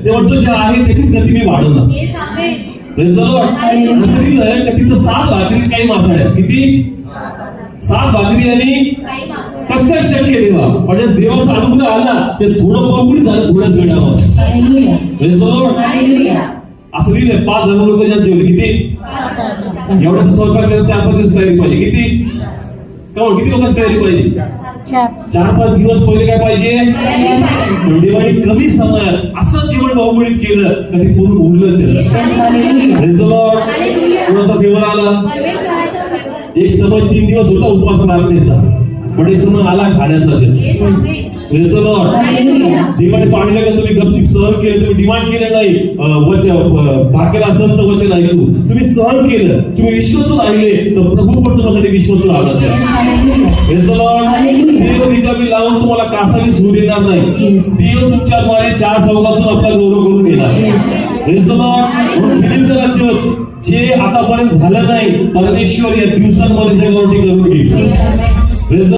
ते म्हणतो जे आहे त्याचीच गती मी वाढवणार. Praise the Lord. तिथं 7 भाकरी काही मासाड्या. किती? 7 भाकरी आणि कसं काय शक्य देवा? म्हणजे देवाचा अनुग्रह आला ते थोडं बघून झालं, थोडंच भेटावं. Praise the Lord. असं लिहिलंय 5 जण लोक ज्या जेवले. किती? एवढ्या स्वयंपाक करायला 4-5 दिवस तयारी पाहिजे. किती? किती लोकांची तयारी पाहिजे? 4-5 दिवस पहिले काय पाहिजे? देवाने कमी समयात असं जीवन बहुमुळीत केलं तर ते पूर्ण उरलंच. Praise the Lord. कोणाचा फेवर आला? एक समय 3 दिवस होता उपवास प्रार्थनेचा, पण एक समय आला खाण्याचा. Praise the Lord. देवाने पाहिलं का तुम्ही गपचीप सहन केलं, तुम्ही डिमांड केलं नाही भाकर असंत वचन ऐकू, तुम्ही सहन केलं, तुम्ही विश्वासू राहिले तर प्रभू पण तुमच्यासाठी विश्वासू राहणार. Praise the Lord. देव रिकामी लावून तुम्हाला कासावी होऊ देणार नाही. देव तुमच्याद्वारे 4 चौघातून आपला गौरव करून येणार. Praise the Lord. बिलीव्ह करा चर्च, जे आतापर्यंत झालं नाही परमेश्वर या दिवसांमध्ये करून घेईल.